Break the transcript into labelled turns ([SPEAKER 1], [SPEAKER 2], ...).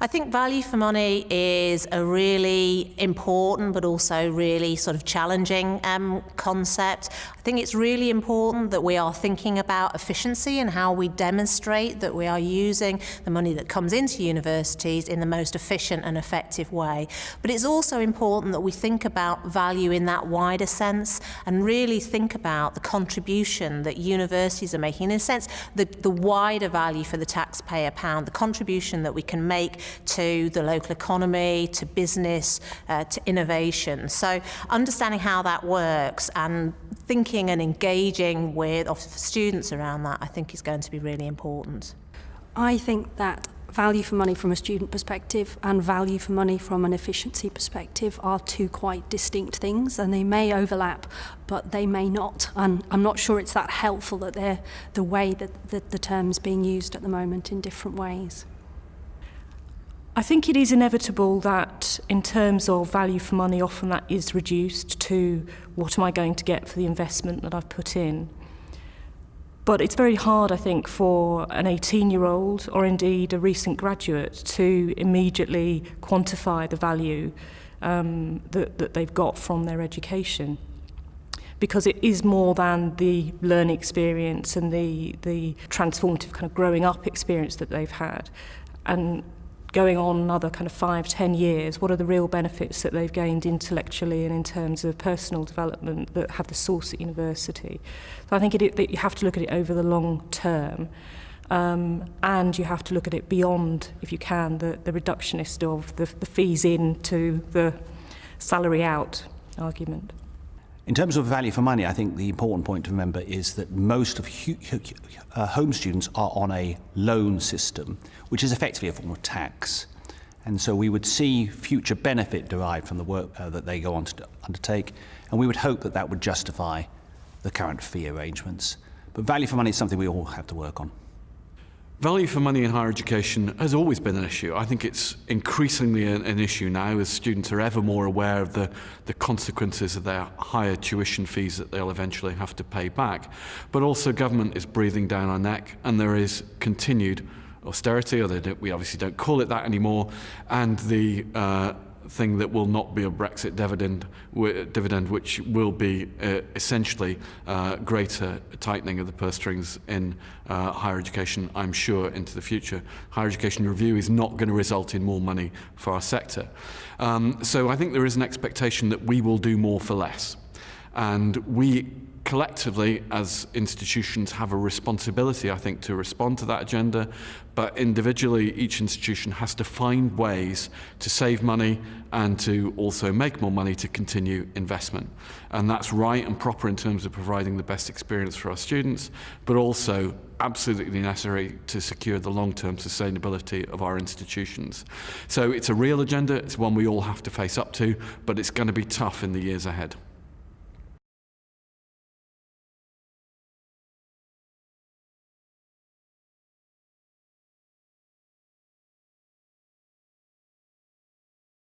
[SPEAKER 1] I think value for money is a really important but also really sort of challenging concept. I think it's really important that we are thinking about efficiency and how we demonstrate that we are using the money that comes into universities in the most efficient and effective way. But it's also important that we think about value in that wider sense and really think about the contribution that universities are making. In a sense, the wider value for the taxpayer pound, the contribution that we can make to the local economy, to business, to innovation. So understanding how that works and thinking and engaging with students around that, I think, is going to be really important.
[SPEAKER 2] I think that value for money from a student perspective and value for money from an efficiency perspective are two quite distinct things, and they may overlap, but they may not. And I'm not sure it's that helpful that they're the way that the term's being used at the moment in different ways.
[SPEAKER 3] I think it is inevitable that in terms of value for money, often that is reduced to what am I going to get for the investment that I've put in. But it's very hard, I think, for an 18-year-old or indeed a recent graduate to immediately quantify the value that they've got from their education. Because it is more than the learning experience and the transformative kind of growing up experience that they've had. And going on another kind of 5-10 years, what are the real benefits that they've gained intellectually and in terms of personal development that have the source at university? So I think that you have to look at it over the long term, and you have to look at it beyond, if you can, the reductionist of the fees in to the salary out argument.
[SPEAKER 4] In terms of value for money, I think the important point to remember is that most of home students are on a loan system, which is effectively a form of tax. And so we would see future benefit derived from the work that they go on to undertake, and we would hope that that would justify the current fee arrangements. But value for money is something we all have to work on.
[SPEAKER 5] Value for money in higher education has always been an issue. I think it's increasingly an issue now as students are ever more aware of the consequences of their higher tuition fees that they'll eventually have to pay back. But also government is breathing down our neck, and there is continued austerity, although we obviously don't call it that anymore, and the thing that will not be a Brexit dividend, which will be essentially greater tightening of the purse strings in higher education, I'm sure, into the future. Higher education review is not going to result in more money for our sector. So I think there is an expectation that we will do more for less. And we collectively, as institutions, have a responsibility, I think, to respond to that agenda, but individually, each institution has to find ways to save money and to also make more money to continue investment. And that's right and proper in terms of providing the best experience for our students, but also absolutely necessary to secure the long-term sustainability of our institutions. So it's a real agenda, it's one we all have to face up to, but it's going to be tough in the years ahead.